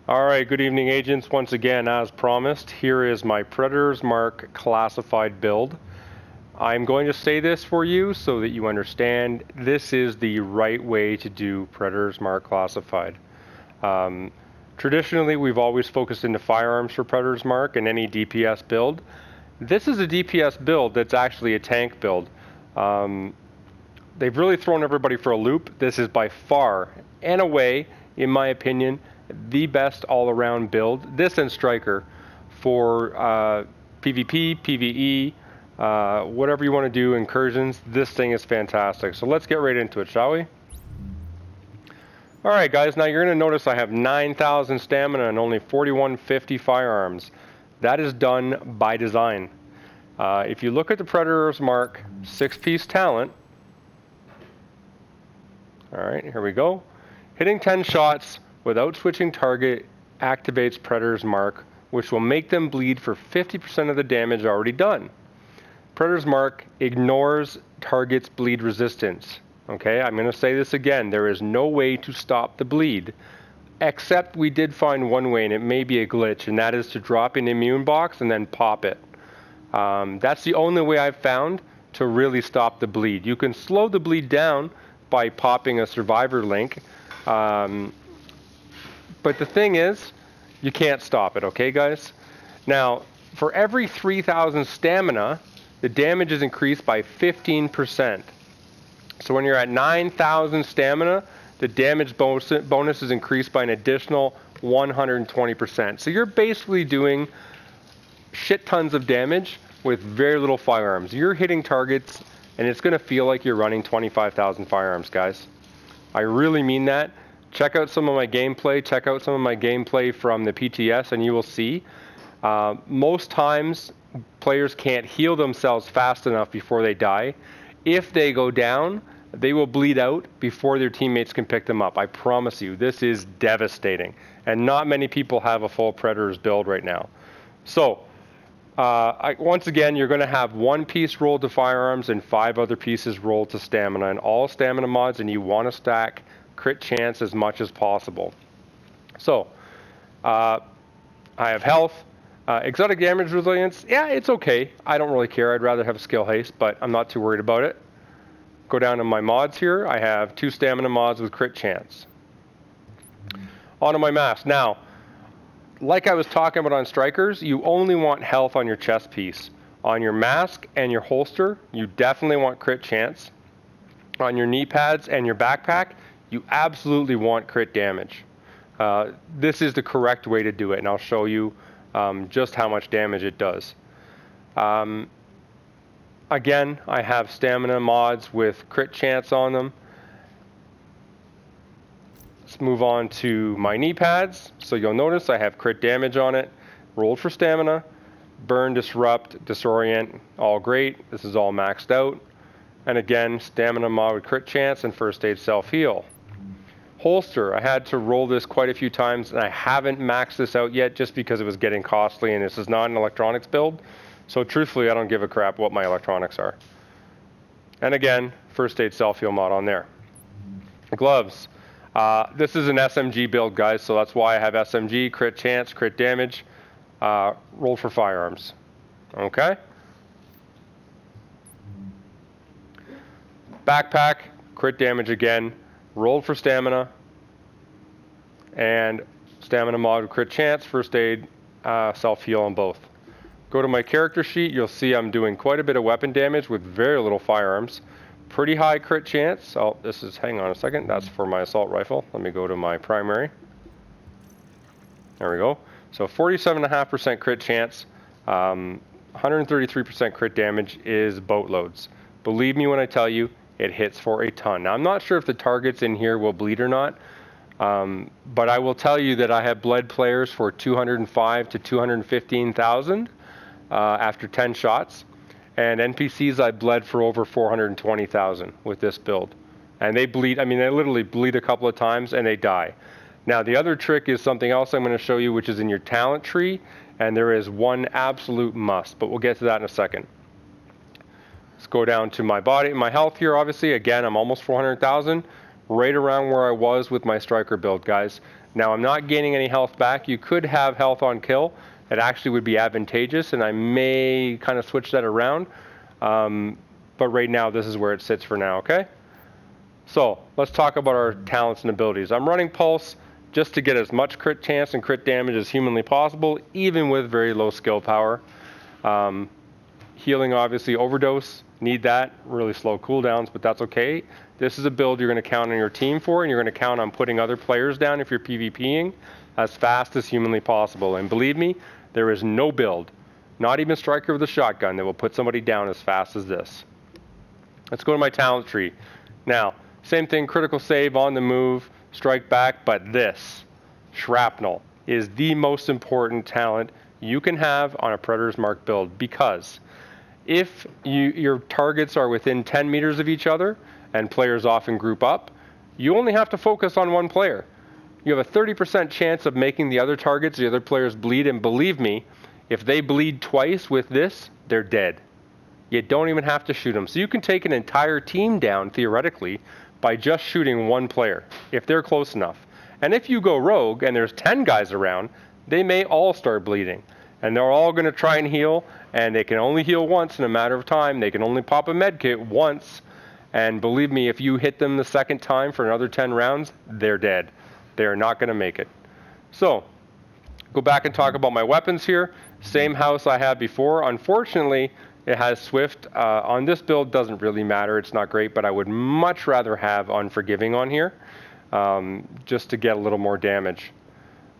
Alright, good evening agents. Once again, as promised, here is my Predator's Mark classified build. I'm going to say this for you so that you understand this is the right way to do Predator's Mark classified. Traditionally, we've always focused into firearms for Predator's Mark and any DPS build. This is a DPS build that's actually a tank build. They've really thrown everybody for a loop. This is by far and away, in my opinion, the best all-around build, this and Striker, for PvP, PvE, whatever you want to do, incursions. This thing is fantastic. So let's get right into it, shall we? Alright guys, now you're going to notice I have 9,000 stamina and only 4150 firearms. That is done by design. If you look at the Predator's Mark 6-piece talent, alright, here we go. Hitting 10 shots without switching target activates Predator's Mark, which will make them bleed for 50% of the damage already done. Predator's Mark ignores target's bleed resistance. Okay, I'm going to say this again. There is no way to stop the bleed, except we did find one way, and it may be a glitch, and that is to drop an immune box and then pop it. That's the only way I've found to really stop the bleed. You can slow the bleed down by popping a survivor link, but the thing is, you can't stop it, okay guys? Now, for every 3,000 stamina, the damage is increased by 15%. So when you're at 9,000 stamina, the damage bonus is increased by an additional 120%. So you're basically doing shit tons of damage with very little firearms. You're hitting targets, and it's going to feel like you're running 25,000 firearms, guys. I really mean that. Check out some of my gameplay. Check out some of my gameplay from the PTS, and you will see. Most times, players can't heal themselves fast enough before they die. If they go down, they will bleed out before their teammates can pick them up. I promise you, this is devastating. And not many people have a full Predator's build right now. So, once again, you're going to have one piece rolled to firearms and 5 other pieces rolled to stamina. And all stamina mods, and you want to stack crit chance as much as possible. So, I have health. Exotic damage resilience, yeah, it's okay. I don't really care. I'd rather have skill haste, but I'm not too worried about it. Go down to my mods here. I have 2 stamina mods with crit chance. Onto my mask. Now, like I was talking about on Strikers, you only want health on your chest piece. On your mask and your holster, you definitely want crit chance. On your knee pads and your backpack, you absolutely want crit damage. This is the correct way to do it, and I'll show you just how much damage it does. Again, I have stamina mods with crit chance on them. Let's move on to my knee pads. So you'll notice I have crit damage on it. Rolled for stamina. Burn, disrupt, disorient, all great. This is all maxed out. And again, stamina mod with crit chance and first aid self-heal. Holster, I had to roll this quite a few times, and I haven't maxed this out yet just because it was getting costly, and this is not an electronics build. So truthfully, I don't give a crap what my electronics are. And again, first aid self-heal mod on there. Gloves. This is an SMG build, guys, so that's why I have SMG, crit chance, crit damage, roll for firearms. Okay? Backpack, crit damage again. Rolled for stamina, and stamina mod with crit chance, first aid, self-heal on both. Go to my character sheet, you'll see I'm doing quite a bit of weapon damage with very little firearms. Pretty high crit chance. Oh, this is, hang on a second, that's for my assault rifle. Let me go to my primary. There we go. So 47.5% crit chance, 133% crit damage is boatloads. Believe me when I tell you, it hits for a ton. Now, I'm not sure if the targets in here will bleed or not, but I will tell you that I have bled players for 205 to 215,000 after 10 shots, and NPCs I bled for over 420,000 with this build. And they bleed, I mean, they literally bleed a couple of times and they die. Now, the other trick is something else I'm going to show you, which is in your talent tree, and there is one absolute must, but we'll get to that in a second. Let's go down to my body, my health here, obviously. Again, I'm almost 400,000, right around where I was with my Striker build, guys. Now I'm not gaining any health back. You could have health on kill. It actually would be advantageous, and I may kind of switch that around. But right now, this is where it sits for now, okay? So let's talk about our talents and abilities. I'm running Pulse just to get as much crit chance and crit damage as humanly possible, even with very low skill power. Healing, obviously, Overdose, need that. Really slow cooldowns, but that's okay. This is a build you're going to count on your team for, and you're going to count on putting other players down if you're PvPing as fast as humanly possible. And believe me, there is no build, not even Striker with a shotgun, that will put somebody down as fast as this. Let's go to my talent tree. Now, same thing, critical save, on the move, strike back, but this, Shrapnel, is the most important talent you can have on a Predator's Mark build, because if your targets are within 10 meters of each other, and players often group up, you only have to focus on one player. You have a 30% chance of making the other targets, the other players, bleed, and believe me, if they bleed twice with this, they're dead. You don't even have to shoot them. So you can take an entire team down, theoretically, by just shooting one player, if they're close enough. And if you go rogue, and there's 10 guys around, they may all start bleeding. And they're all going to try and heal, and they can only heal once in a matter of time. They can only pop a med kit once. And believe me, if you hit them the second time for another 10 rounds, they're dead. They're not going to make it. So, go back and talk about my weapons here. Same house I had before. Unfortunately, it has Swift. On this build, doesn't really matter. It's not great, but I would much rather have Unforgiving on here, just to get a little more damage.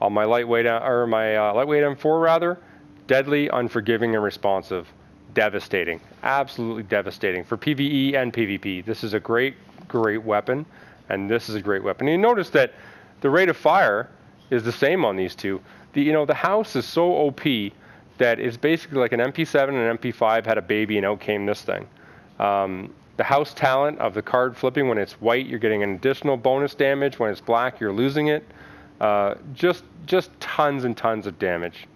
On my lightweight, lightweight M4 rather, Deadly, Unforgiving, and Responsive. Devastating. Absolutely devastating for PvE and PvP. This is a great, great weapon, and this is a great weapon. And you notice that the rate of fire is the same on these two. The house is so OP that it's basically like an MP7 and an MP5 had a baby, and out came this thing. The house talent of the card flipping, when it's white, you're getting an additional bonus damage. When it's black, you're losing it. Just tons and tons of damage.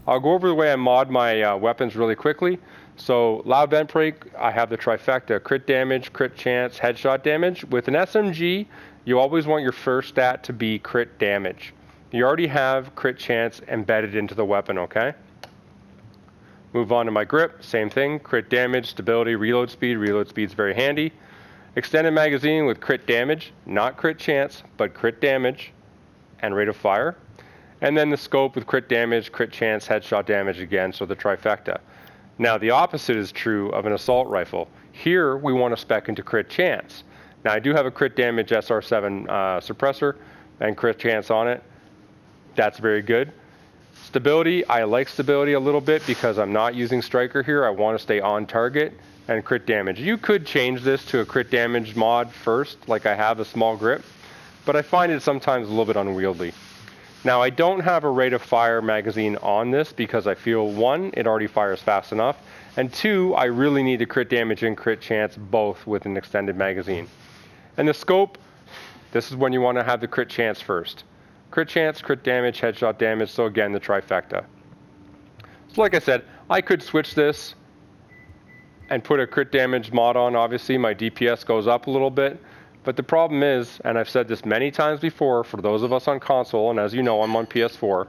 I'll go over the way I mod my weapons really quickly. So loud vent break, I have the trifecta: crit damage, crit chance, headshot damage. With an SMG, you always want your first stat to be crit damage. You already have crit chance embedded into the weapon, okay? Move on to my grip, same thing, crit damage, stability, reload speed. Reload speed's very handy. Extended magazine with crit damage, not crit chance, but crit damage and rate of fire. And then the scope with crit damage, crit chance, headshot damage again, so the trifecta. Now the opposite is true of an assault rifle. Here we want to spec into crit chance. Now I do have a crit damage SR7 suppressor and crit chance on it. That's very good. Stability, I like stability a little bit because I'm not using striker here. I want to stay on target. And crit damage. You could change this to a crit damage mod first, like I have a small grip, but I find it sometimes a little bit unwieldy. Now I don't have a rate of fire magazine on this because I feel, one, it already fires fast enough, and two, I really need the crit damage and crit chance both with an extended magazine. And the scope, this is when you want to have the crit chance first. Crit chance, crit damage, headshot damage, so again the trifecta. So like I said, I could switch this and put a crit damage mod on. Obviously my DPS goes up a little bit. But the problem is, and I've said this many times before, for those of us on console, and as you know, I'm on PS4,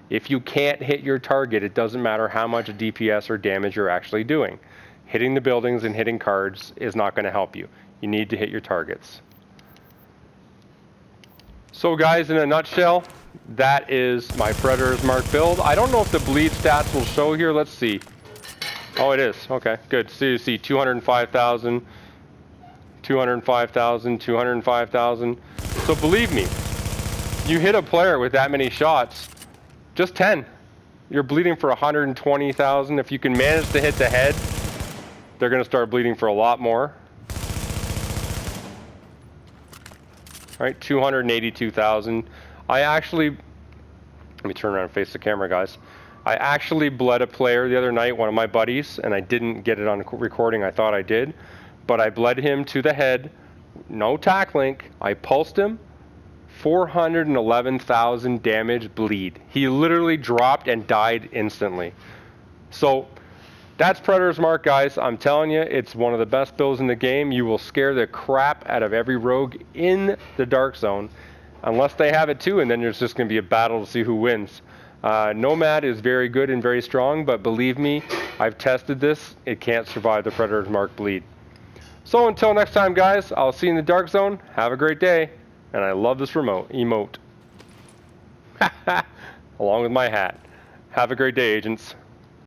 if you can't hit your target, it doesn't matter how much DPS or damage you're actually doing. Hitting the buildings and hitting cards is not going to help you. You need to hit your targets. So guys, in a nutshell, that is my Predator's Mark build. I don't know if the bleed stats will show here. Let's see. Oh, it is. Okay, good. So you see 205,000. 205,000, 205,000. So believe me, you hit a player with that many shots, just 10. You're bleeding for 120,000. If you can manage to hit the head, they're going to start bleeding for a lot more. All right, 282,000. Let me turn around and face the camera, guys. I actually bled a player the other night, one of my buddies, and I didn't get it on recording. I thought I did. But I bled him to the head, no tack link. I pulsed him, 411,000 damage bleed. He literally dropped and died instantly. So that's Predator's Mark, guys. I'm telling you, it's one of the best builds in the game. You will scare the crap out of every rogue in the Dark Zone. unless they have it too, and then there's just going to be a battle to see who wins. Nomad is very good and very strong, but believe me, I've tested this. It can't survive the Predator's Mark bleed. So until next time, guys, I'll see you in the Dark Zone. Have a great day. And I love this emote. Along with my hat. Have a great day, agents.